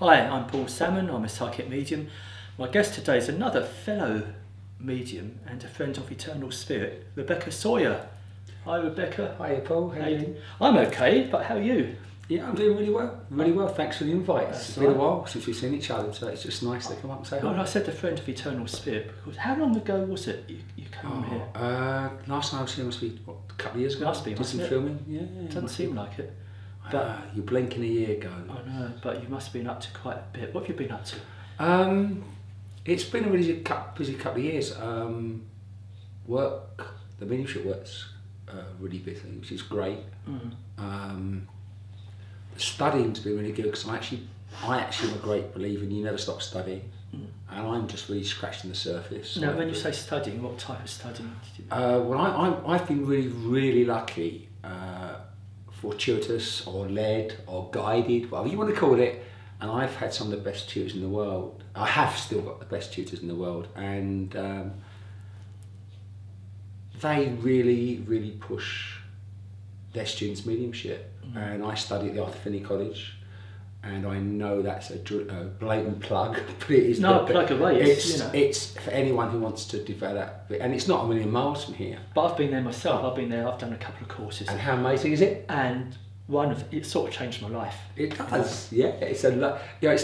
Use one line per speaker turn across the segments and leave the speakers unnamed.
Hi, I'm Paul Salmon, I'm a psychic medium. My guest today is another fellow medium and a friend of eternal spirit, Rebecca Sawyer. Hi Rebecca.
Hi Paul, how are you doing?
I'm okay, but how are you?
Yeah, I'm doing really well, thanks for the invite.
That's
It's been a
right.
while since we've seen each other, so it's just nice to come up and say
Well,
hi.
I said the friend of eternal spirit because how long ago was it you came on here?
Last time I was here must be, what, a couple of years ago?
Must be,
Did
mustn't
some
it?
filming, yeah.
Doesn't seem like it. But
You're blinking a year ago.
I know, but you must have been up to quite a bit. What have you been up to?
It's been a really busy couple of years. Work, the mediumship work's really busy, which is great. Studying's been really good because I actually am a great believer in you never stop studying, and I'm just really scratching the surface.
Now, when you say studying, what type of studying did you do?
Well, I've been really lucky, fortuitous or led or guided, whatever you want to call it, and I've had some of the best tutors in the world. I have still got the best tutors in the world, and they really push their students' mediumship. And I study at the Arthur Finney College, and I know that's a blatant plug, but it is
No, plug away.
It's for anyone who wants to develop, and it's not a million miles from here.
But I've been there myself. I've been there. I've done a couple of courses.
And how amazing is it?
And it sort of changed my life.
It does, yeah. It's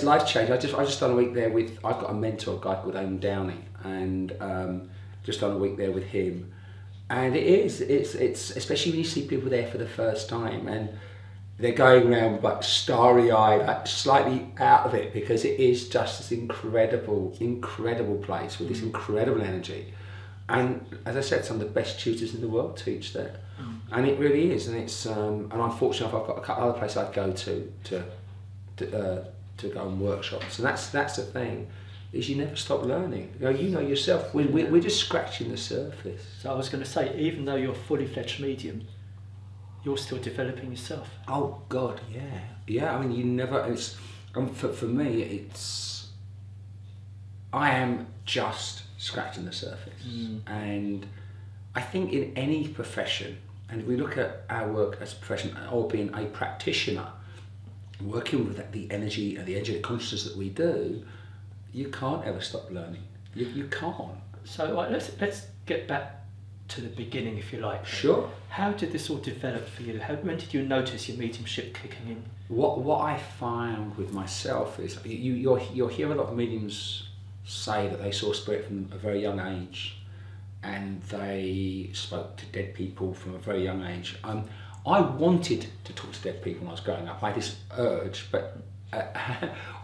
life change. I just done a week there with. I've got a mentor, a guy called Eamon Downey, and just done a week there with him. And it's especially when you see people there for the first time and they're going around like starry-eyed, like slightly out of it, because it is just this incredible place with this incredible energy. And as I said, some of the best tutors in the world teach there, and it really is. And it's and unfortunately, I've got a couple other places I'd go to go on workshops, and that's the thing. Is you never stop learning. You know yourself, we're just scratching the surface.
So I was going to say, even though you're a fully fledged medium, you're still developing yourself.
Oh God, yeah. Yeah, I mean, you never, for me, I am just scratching the surface. And I think in any profession, and if we look at our work as a profession, or being a practitioner, working with the energy and the energetic consciousness that we do, you can't ever stop learning. You can't.
So let's get back to the beginning, if you like.
Sure.
How did this all develop for you? When did you notice your mediumship kicking in?
What I found with myself is you'll hear a lot of mediums say that they saw spirit from a very young age, and they spoke to dead people from a very young age. I wanted to talk to dead people when I was growing up. I had this urge, but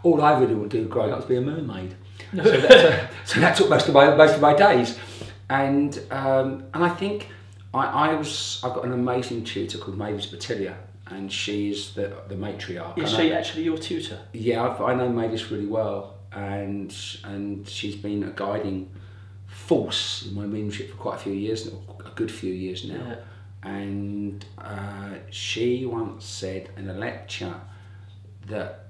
all I really wanted to do growing up was be a mermaid. So that took most of my days. And I think I've got an amazing tutor called Mavis Batilia, and she's the matriarch.
Is she actually your tutor?
Yeah, I know Mavis really well, and she's been a guiding force in my mediumship for quite a few years now, a good few years now. Yeah. And she once said in a lecture that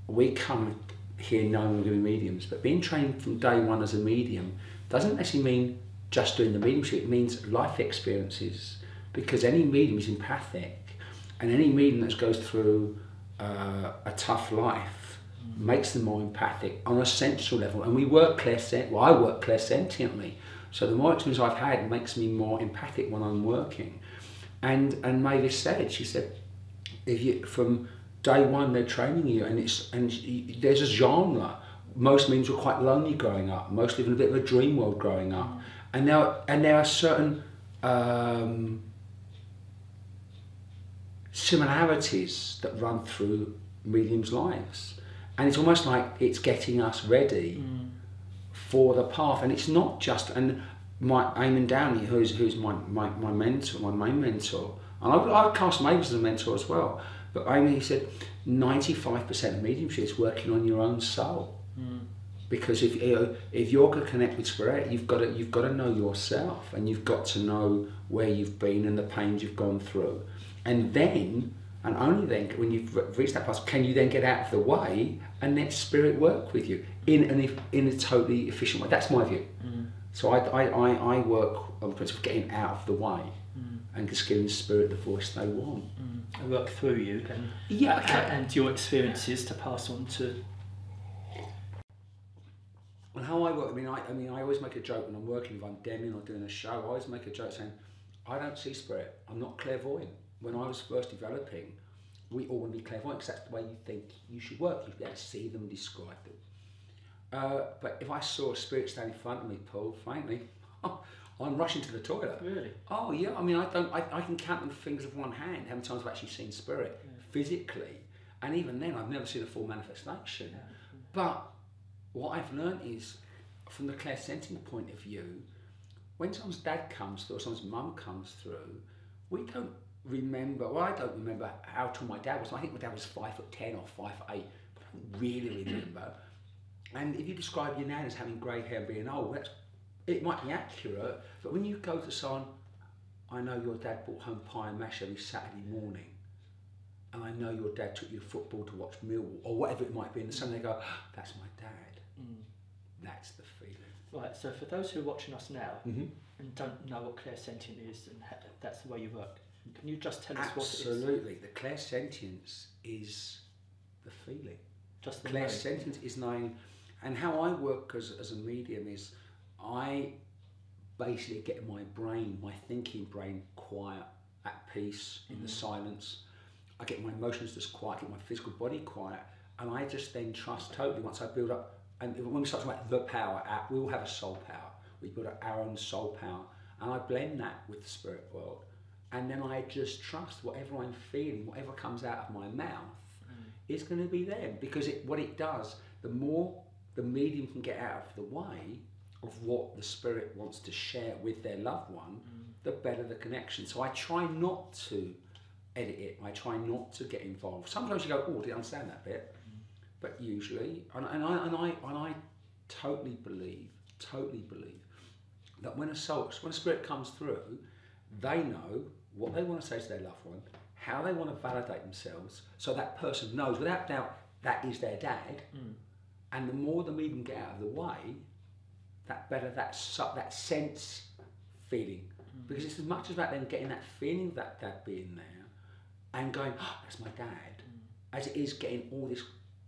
we come here knowing we're going to be mediums, but being trained from day one as a medium doesn't actually mean just doing the mediumship. It means life experiences, because any medium is empathic, and any medium that goes through a tough life makes them more empathic on a sensual level. And we work I work clair-sentiently, so the more experience I've had makes me more empathic when I'm working. And Mavis said, she said, if you from day one they're training you, and there's a genre. Most mediums were quite lonely growing up. Most live in a bit of a dream world growing up, and there are certain similarities that run through mediums' lives, and it's almost like it's getting us ready for the path. And it's not just Eamon Downey, who's my mentor, my main mentor, and I've cast Mavis as a mentor as well. But Eamon, he said, 95% of mediumship is working on your own soul. Because if you're going to connect with spirit, you've got to know yourself, and you've got to know where you've been and the pains you've gone through, and then, and only then, when you've reached that place, can you then get out of the way and let spirit work with you in a totally efficient way. That's my view. So I work on the principle of getting out of the way and just giving spirit the voice they want.
work through you and and your experiences to pass on to.
And how I work, I mean, I always make a joke when I'm working, if I'm demming or doing a show, I always make a joke saying, I don't see spirit, I'm not clairvoyant. When I was first developing, we all want to be clairvoyant because that's the way you think you should work. You have to see them, describe them. But if I saw a spirit standing in front of me, Paul, frankly, I'm rushing to the toilet.
Really?
Oh yeah, I mean, I can count on the fingers of one hand how many times I've actually seen spirit physically. And even then, I've never seen a full manifestation. Yeah. But what I've learned is, from the clair-sentient point of view, when someone's dad comes through or someone's mum comes through, we don't remember, well, I don't remember how tall my dad was. I think my dad was 5'10" or 5'8", but I don't really remember. And if you describe your nan as having grey hair and being old, it might be accurate, but when you go to someone, I know your dad brought home pie and mash every Saturday morning, and I know your dad took you to football to watch Millwall, or whatever it might be, and suddenly they go, that's my dad. That's the feeling.
Right, so for those who are watching us now and don't know what clair-sentient is and that's the way you work, can you just tell us what it is?
Absolutely. The clair-sentience is the feeling.
Just the
clair-sentience is knowing, and how I work as a medium is I basically get my brain, my thinking brain, quiet, at peace, in the silence. I get my emotions just quiet, get my physical body quiet, and I just then trust totally once I build up. And when we start talking about the power, we all have a soul power. We build up our own soul power, and I blend that with the spirit world. And then I just trust whatever I'm feeling, whatever comes out of my mouth, is going to be there. Because what it does, the more the medium can get out of the way of what the spirit wants to share with their loved one, the better the connection. So I try not to edit it. I try not to get involved. Sometimes you go, oh, did I understand that bit? But usually, and I totally believe that when a spirit comes through, they know what they want to say to their loved one, how they want to validate themselves, so that person knows without doubt that is their dad. And the more the medium get out of the way, that better that sense feeling, because it's as much about them getting that feeling of that dad being there and going, oh, that's my dad, as it is getting all this.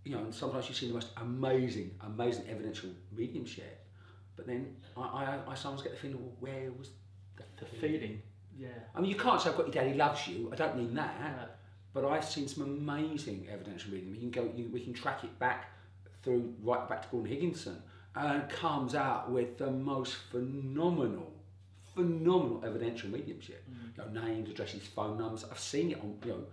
You know, and sometimes you see the most amazing evidential mediumship, but then I sometimes get the feeling, well, where was the feeling?
Yeah.
I mean, you can't say I've got your daddy loves you. I don't mean that, but I've seen some amazing evidential medium. We can track it back right back to Gordon Higginson, and it comes out with the most phenomenal evidential mediumship. You know, names, addresses, phone numbers. I've seen it on, you know.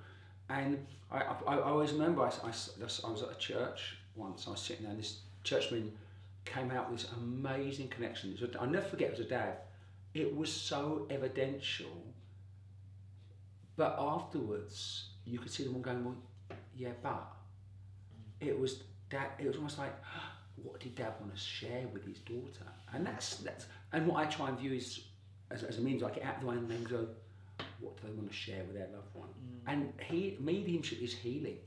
And I always remember I was at a church once, I was sitting there and this churchman came out with this amazing connection. I'll never forget, it was a dad. It was so evidential, but afterwards you could see them all going, well, yeah, but it was almost like, what did dad want to share with his daughter? And that's and what I try and view is as a means, I get out of the way and then go, what do they want to share with their loved one? And mediumship is healing.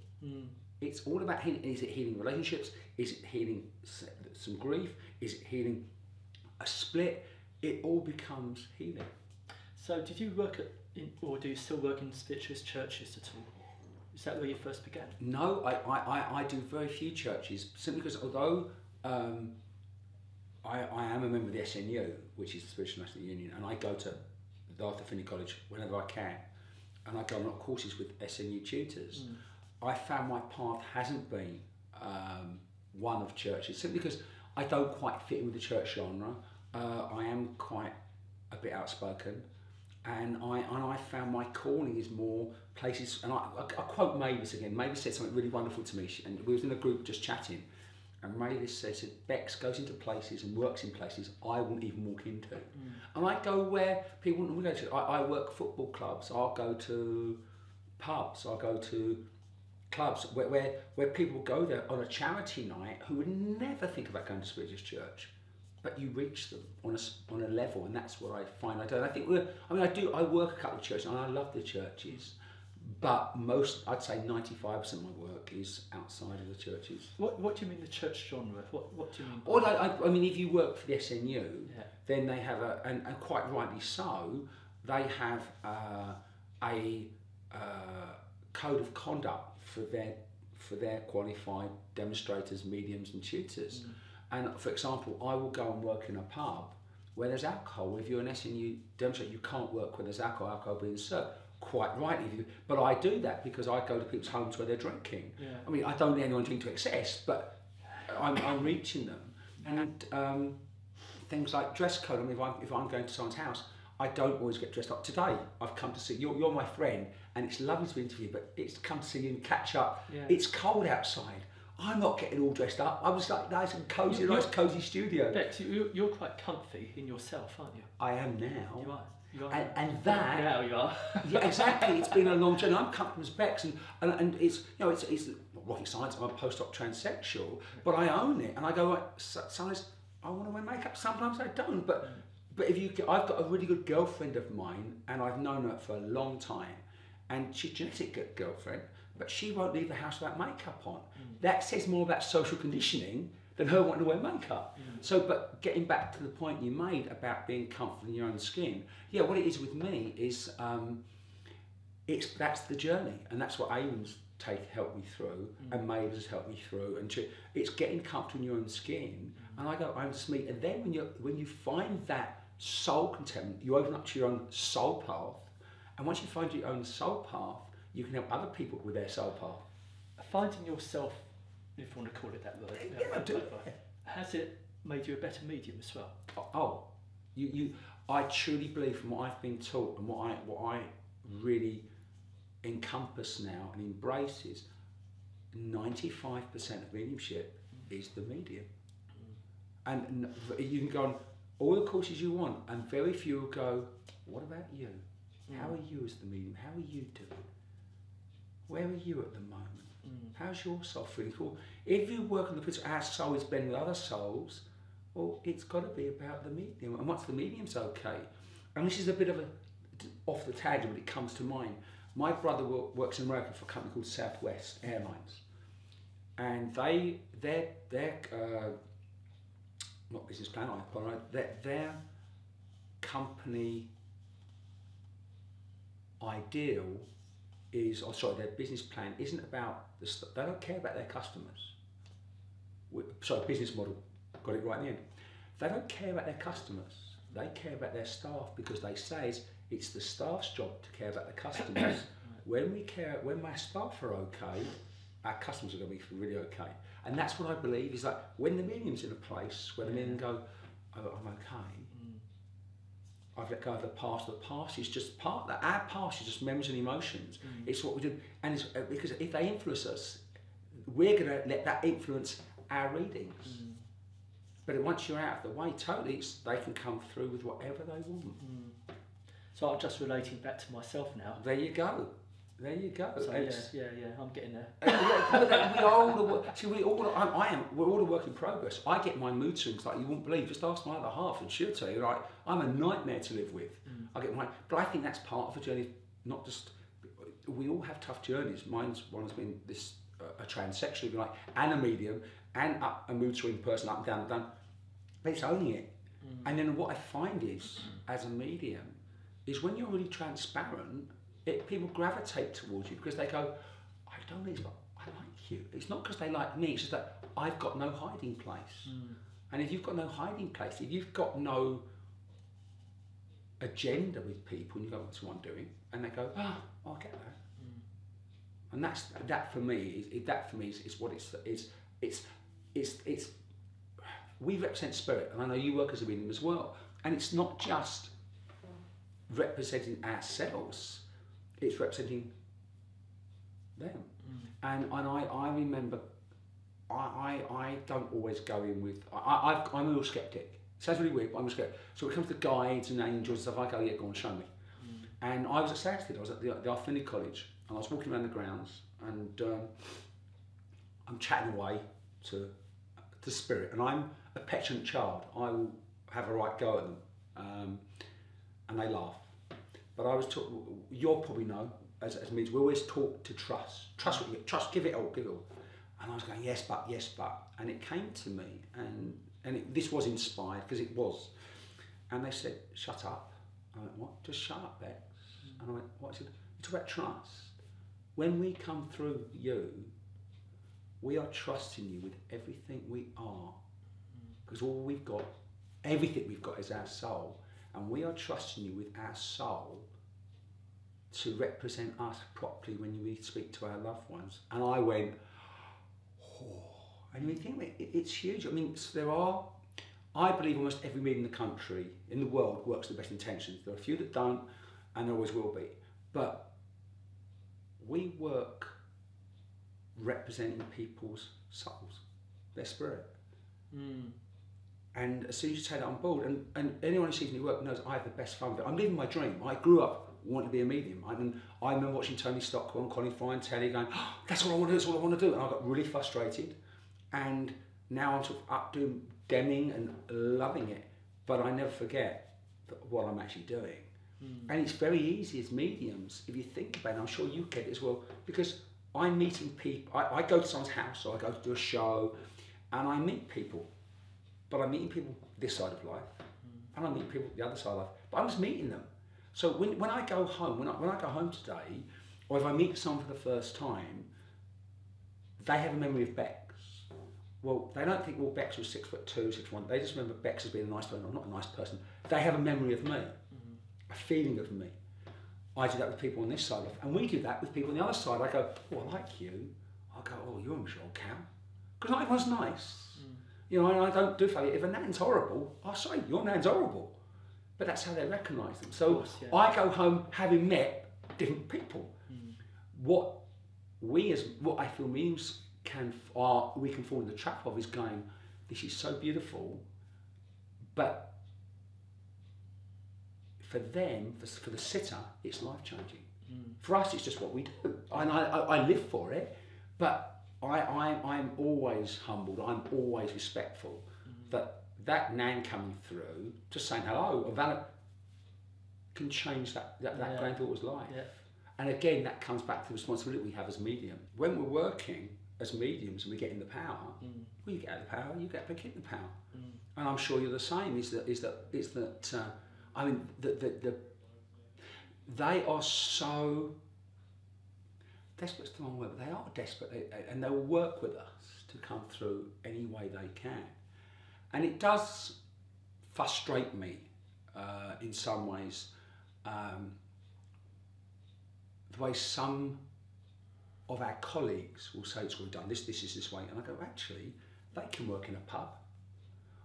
It's all about healing. Is it healing relationships? Is it healing some grief? Is it healing a split? It all becomes healing.
So did you work or do you still work in spiritualist churches at all? Is that where you first began?
No, I do very few churches, simply because although I am a member of the SNU, which is the Spiritual National Union, and I go to the Arthur Finney College whenever I can, and I go on a lot of courses with SNU tutors, I found my path hasn't been one of churches, simply because I don't quite fit in with the church genre. I am quite a bit outspoken, and I found my calling is more places, and I quote Mavis again. Mavis said something really wonderful to me, and we was in a group just chatting, and Mavis said, Bex goes into places and works in places I wouldn't even walk into. And I go where people wouldn't go to. I work football clubs, I'll go to pubs, I'll go to clubs where people go there on a charity night who would never think about going to Spiritualist church. But you reach them on a level, and that's what I find I do. And I think I work a couple of churches, and I love the churches, but I'd say 95% of my work is outside of the churches.
What do you mean the church genre? What do you mean?
Or I mean, if you work for the SNU, then they have and quite rightly so, they have a code of conduct for their qualified demonstrators, mediums and tutors. And for example, I will go and work in a pub where there's alcohol. If you're an SNU demonstrator, you can't work where there's alcohol being served. Quite rightly, but I do that because I go to people's homes where they're drinking.
Yeah.
I mean, I don't let anyone drink to excess, but I'm reaching them. And things like dress code. I mean, if I'm going to someone's house, I don't always get dressed up. Today, I've come to see you're my friend, and it's lovely to interview you, but it's to come to see you and catch up.
Yeah.
It's cold outside. I'm not getting all dressed up. I was like nice and cozy, nice cozy studio.
Bex, you're quite comfy in yourself, aro't you?
I am now.
You are. You are.
And that.
Now you are.
Yeah, exactly. It's been a long journey. I'm comfortable as Bex, and it's it's not rocket science. I'm a post-op transsexual, but I own it, and I go. Sometimes I want to wear makeup. Sometimes I don't, but I've got a really good girlfriend of mine, and I've known her for a long time, and she's a genetic girlfriend, but she won't leave the house without makeup on. That says more about social conditioning than her wanting to wear makeup. So, but getting back to the point you made about being comfortable in your own skin, yeah, what it is with me is that's the journey, and that's what Eamon's helped me through, and Maeve has helped me through, and it's getting comfortable in your own skin. And I go home to meet, and then when you find that soul contentment, you open up to your own soul path, and once you find your own soul path, you can help other people with their soul path.
Finding yourself, if you want to call it that word,
Yeah, I do.
Has it made you a better medium as well?
Oh, I truly believe from what I've been taught and what I really encompass now and embrace is 95% of mediumship is the medium. And you can go on all the courses you want, and very few will go, what about you? How are you as the medium? How are you doing? Where are you at the moment? How's your soul feeling? Well, if you work on the principle our soul is blending with other souls, well, it's got to be about the medium. And once the medium's okay, and this is a bit of a off the tangent, but it comes to mind. My brother works in America for a company called Southwest Airlines, and their not business plan, I apologize, their company ideal is, their business plan isn't about they don't care about their customers. Business model, got it right in the end. They don't care about their customers. They care about their staff, because they say it's the staff's job to care about the customers. When my staff are okay, our customers are going to be really okay. And that's what I believe is like when the medium's in a place where the medium go, oh, I'm okay. I've let go of the past. The past is just part of that. Our past is just memories and emotions. It's what we do. And it's because if they influence us, we're going to let that influence our readings. But once you're out of the way, totally, they can come through with whatever they want.
So I'm just relating back to myself now.
There you go. There you go.
So yeah, I'm getting there.
We're all a work in progress. I get my mood swings like you wouldn't believe. Just ask my other half and she'll tell you, like, I'm a nightmare to live with. But I think that's part of a journey, not just, we all have tough journeys. One has been this, a transsexual, if you like, and a medium, and a mood swing person, up and down and down. But it's owning it. And then what I find is, as a medium, is when you're really transparent, people gravitate towards you because they go, I don't know, but I like you. It's not because they like me, it's just that I've got no hiding place. And if you've got no hiding place, if you've got no agenda with people, and you go, what's what I'm doing? And they go, oh, I get that. And that for me is what it's we represent spirit, and I know you work as a medium as well. And it's not just representing ourselves, it's representing them. And I remember I don't always go in with I'm a little skeptic. It sounds really weird, but I'm a skeptic. So when it comes to guides and angels and stuff, I go, yeah, go on, show me. And I was at Stansted, I was at the Arthurny College, and I was walking around the grounds, and I'm chatting away to spirit, and I'm a petulant child. I will have a right go at them, and they laugh. But I was taught, you'll probably know, as means we always taught to trust, give it all. And I was going, yes, but, and it came to me, and this was inspired, because it was. And they said, shut up. I went, what? Just shut up, Bex. And I went, what? He said, you talk about trust. when we come through you, we are trusting you with everything we are. Because all we've got, everything we've got is our soul. And we are trusting you with our soul to represent us properly when we speak to our loved ones. And I went, oh. And you think it's huge. I mean, I believe almost every medium in the country, in the world, works with the best intentions. There are a few that don't, and there always will be. But we work representing people's souls, their spirit. And as soon as you take that on board, and anyone who sees me work knows I have the best fun with it. I'm living my dream. I grew up wanting to be a medium. I remember watching Tony Stockwell and Connie Fry on telly going, oh, that's all I want to do, that's all I want to do. And I got really frustrated. And now I'm sort of up doing Deming and loving it. But I never forget what I'm actually doing. And it's very easy as mediums, if you think about it, I'm sure you get it as well, because I'm meeting people. I go to someone's house, or I go to do a show, and I meet people. But I'm meeting people this side of life, and I meet people the other side of life. But I'm just meeting them. So when I go home, when I go home today, or if I meet someone for the first time, they have a memory of Bex. Well, they don't think, well, Bex was 6'2", 6'1". They just remember Bex as being a nice person, or not a nice person. They have a memory of me, a feeling of me. I do that with people on this side of life, and we do that with people on the other side. I go, oh, I like you. I go, oh, you're a miserable cow. Because not everyone's nice. You know, and I don't do failure. If a nan's horrible, I say, your nan's horrible. But that's how they recognise them. So course, yeah. I go home having met different people. What I feel mediums we can fall in the trap of is going, this is so beautiful, but for them, for the sitter, it's life-changing. For us, it's just what we do. And I live for it, but I'm always humbled, I'm always respectful that nan coming through, just saying hello, or Val can change that granddaughter's life. Yeah. And again, that comes back to the responsibility we have as medium. When we're working as mediums and we get in the power, well, you get out of the power, you get back in the power. And I'm sure you're the same, I mean, they are so, desperate's the wrong word, but they are desperate, and they will work with us to come through any way they can. And it does frustrate me in some ways, the way some of our colleagues will say, it's got to be done, this is this way, and I go, actually, they can work in a pub.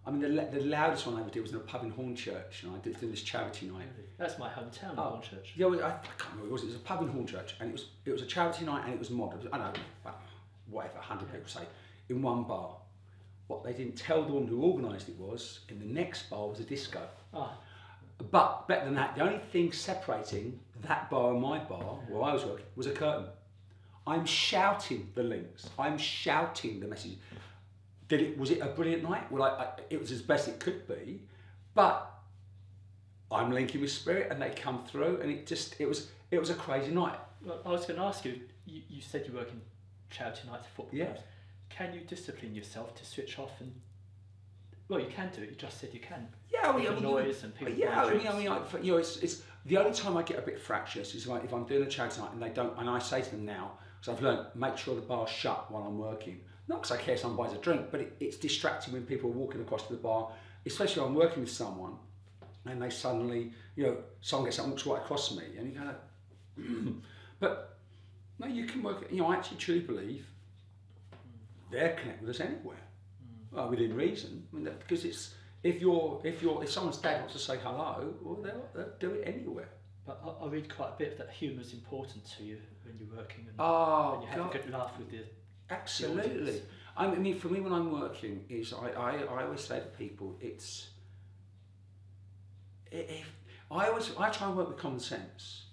I mean, the loudest one I ever did was in a pub in Hornchurch, and I did this charity night.
That's my hometown, Hornchurch.
Yeah, I can't remember what it was. It was a pub in Hornchurch, and it was a charity night, and it was mobbed. I don't know, whatever, 100 people say, in one bar. What they didn't tell the woman who organised it was, in the next bar was a disco. But better than that, the only thing separating that bar and my bar, where I was working, was a curtain. I'm shouting the links. I'm shouting the message. Was it a brilliant night? Well, it was as best it could be, but I'm linking with spirit, and they come through, and it was a crazy night.
Well, I was going to ask you. You said you work in charity nights, football clubs. Can you discipline yourself to switch off and? Well, you can do it. You just said you can.
Yeah, I mean,
noise and people.
Yeah, it's the only time I get a bit fractious is like if I'm doing a charity night and they don't, and I say to them now, because I've learned, make sure the bar's shut while I'm working. Not because I care if someone buys a drink, but it's distracting when people are walking across to the bar, especially when I'm working with someone, and they suddenly, someone gets up and walks right across me, and you go, but no, you can work. I actually truly believe they're connected with us anywhere. Well, within reason. I mean, because it's if someone's dad wants to say hello, well, they'll do it anywhere.
But I read quite a bit that humour's important to you when you're working, and when you have a good laugh with the.
Absolutely. I mean, for me, when I'm working, I always say to people, I try and work with common sense.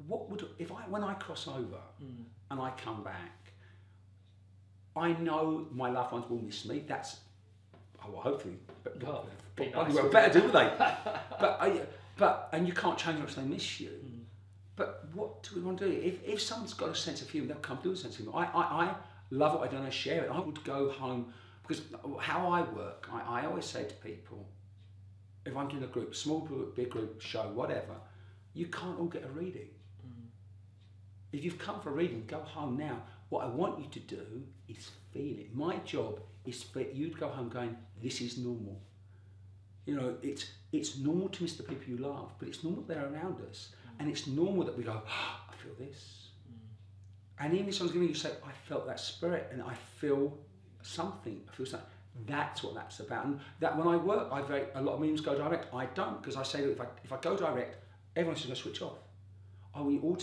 What would when I cross over and I come back? I know my loved ones will miss me. That's hopefully, well, better, do they? But and you can't change what they miss you. But what do we want to do? If someone's got a sense of humour, they'll come to a sense of humour. I love what I do and I share it. I would go home, because how I work, I always say to people, if I'm doing a group, small group, big group, show, whatever, you can't all get a reading. if you've come for a reading, go home now. What I want you to do is feel it. My job is for you to go home going, this is normal. You know, it's normal to miss the people you love, but it's normal they're around us. And it's normal that we go, oh, I feel this. And even if someone's going to say, I felt that spirit and I feel something, I feel something. That's what that's about. And that when I work, a lot of mediums go direct. I don't, because I say that if I go direct, everyone's just going to switch off. I want you all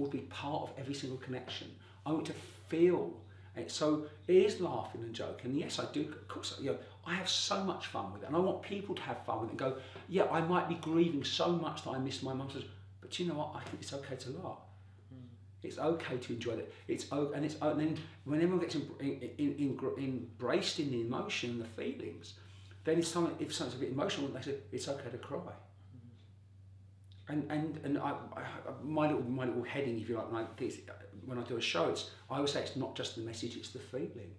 to be part of every single connection. I want you to feel. And so it is laughing and joking. And yes, I do. Of course, you know, I have so much fun with it, and I want people to have fun with it and go, yeah, I might be grieving so much that I miss my mum, but you know what? I think it's okay to laugh. It's okay to enjoy it. And then when everyone gets embraced in the emotion and the feelings, then if something's a bit emotional, they say it's okay to cry. And my little heading, if you like, when I do a show, I always say it's not just the message, it's the feeling,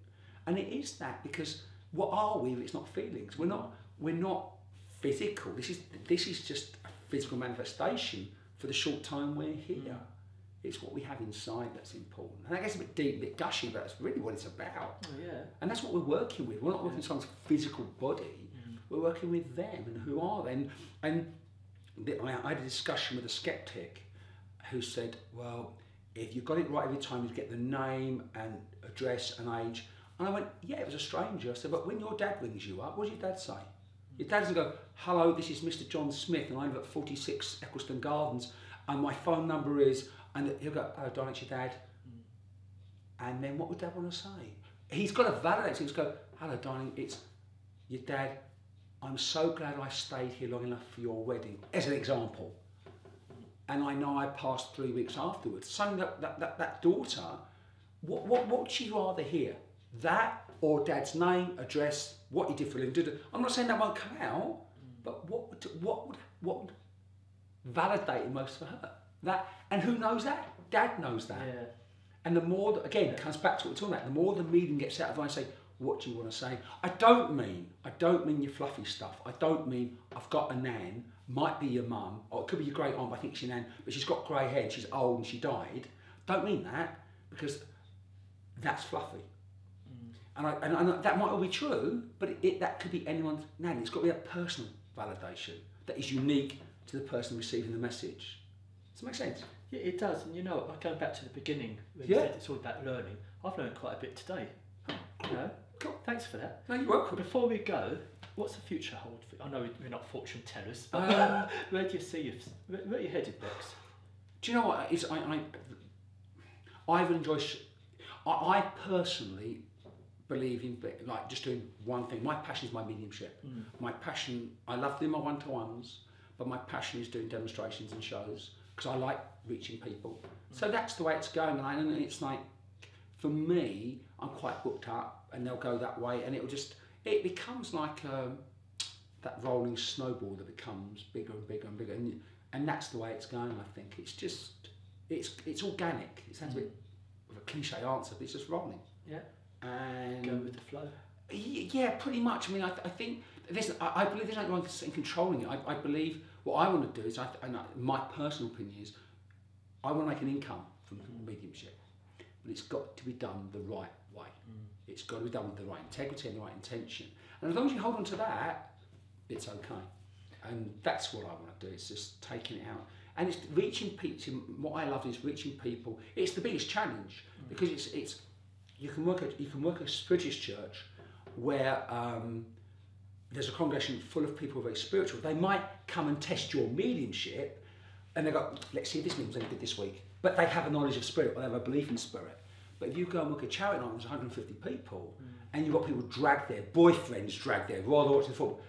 and it is that, because what are we if it's not feelings? We're not physical. This is just a physical manifestation for the short time we're here. It's what we have inside that's important. And that gets a bit deep, a bit gushy, but that's really what it's about.
Oh, yeah.
And that's what we're working with. We're not working with someone's physical body. We're working with them and who are they. And I had a discussion with a skeptic who said, well, if you got it right every time, you'd get the name and address and age. And I went, yeah, it was a stranger. I said, but when your dad rings you up, what does your dad say? Your dad doesn't go, hello, this is Mr. John Smith and I live at 46 Eccleston Gardens and my phone number is, and he'll go, oh, darling, it's your dad. And then what would dad want to say? He's got to validate it. He's go, hello, darling, it's your dad. I'm so glad I stayed here long enough for your wedding, as an example. And I know I passed 3 weeks afterwards. So that daughter, what would she rather hear? That or dad's name, address, what he did for a living? I'm not saying that won't come out, but what would validate it most for her? That, and who knows that? Dad knows that. Yeah. And the more, again, it comes back to what we're talking about, the more the medium gets out of it, I say, what do you want to say? I don't mean your fluffy stuff. I don't mean I've got a nan, might be your mum, or it could be your great aunt, but I think she's your nan, but she's got grey hair, she's old and she died. Don't mean that, because that's fluffy. And that might all be true, but that could be anyone's nan. It's got to be a personal validation that is unique to the person receiving the message. Does that make sense? Yeah,
it does. And you know, going back to the beginning, when you said it's all about learning, I've learned quite a bit today. You know,
cool.
Thanks for that.
No, you're welcome.
Before we go, what's the future hold for you? I know we're not fortune tellers, but where do you see where are you headed next?
Do you know what? I will enjoy. I personally believe in like just doing one thing. My passion is my mediumship. My passion. I love doing my one-to-ones, but my passion is doing demonstrations and shows because I like reaching people. So that's the way it's going, and it's like, for me, I'm quite booked up, and they'll go that way, and it becomes like that rolling snowball that becomes bigger and bigger and bigger, and that's the way it's going. I think it's organic. It sounds a bit of a cliche answer, but it's just rolling.
Yeah.
And
go with the flow.
Yeah, pretty much. I mean, I think I believe there's nothing wrong in controlling it. I believe what I want to do is, my personal opinion is, I want to make an income from mediumship. But it's got to be done the right way. It's got to be done with the right integrity and the right intention. And as long as you hold on to that, it's okay. And that's what I want to do. It's just taking it out. And it's reaching people. What I love is reaching people. It's the biggest challenge because you can work a Spiritualist church where there's a congregation full of people who are very spiritual. They might come and test your mediumship, and they go, let's see if this medium's any good this week. But they have a knowledge of spirit, or they have a belief in spirit. But if you go and look at charity night, there's 150 people, and you've got people drag their boyfriends, drag their rather watching football.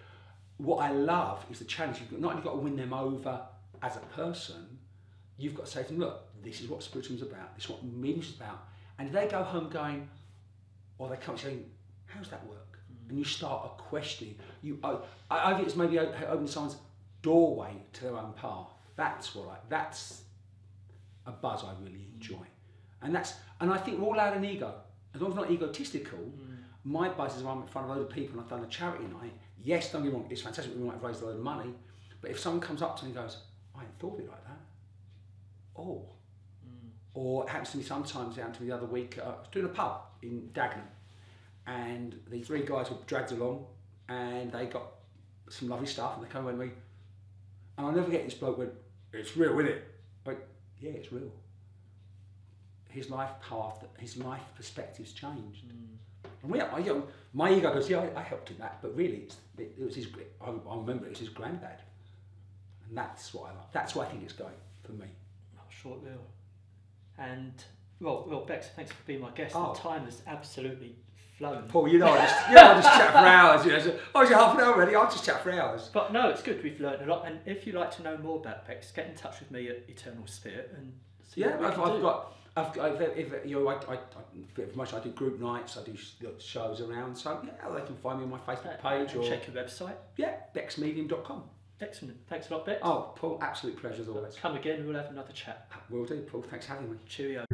What I love is the challenge. You've not only got to win them over as a person, you've got to say to them, look, this is what spiritualism is about, this is what mediumship is about. And if they go home going, or they come saying, how does that work? And you start a questioning. I think it's maybe opening someone's doorway to their own path. That's a buzz I really enjoy. And I think we're all out an ego. As long as it's not egotistical, my buzz is when I'm in front of a load of people and I've done a charity night. Yes, don't get me wrong, it's fantastic, we might have raised a load of money, but if someone comes up to me and goes, I hadn't thought of it like that. Or it happens to me sometimes. Down to the other week, I was doing a pub in Dagenham, and the 3 guys were dragged along, and they got some lovely stuff, and they come away with me, and I'll never forget this bloke went, "It's real, isn't it?" I went, "Yeah, it's real." His life path, his life perspective's changed. And my ego goes, "Yeah, I helped in that," but really, it was his. I remember it was his granddad, and that's what I like. That's why I think it's going for me.
I'm sure it will. And well, Bex, thanks for being my guest.
Oh.
The time has absolutely flown.
Paul, I just chat for hours. So, it's half an hour already. I'll just chat for hours.
But no, it's good. We've learned a lot. And if you'd like to know more about Bex, get in touch with me at Eternal Spirit and see what we can do. I do group nights. I do shows around. So yeah, they can find me on my Facebook page or check your website.
Yeah, bexmedium.com.
Excellent. Thanks a lot, Bex.
Oh, Paul, absolute pleasure as always.
Come again. We'll have another chat.
Will do, Paul. Thanks for having me.
Cheerio.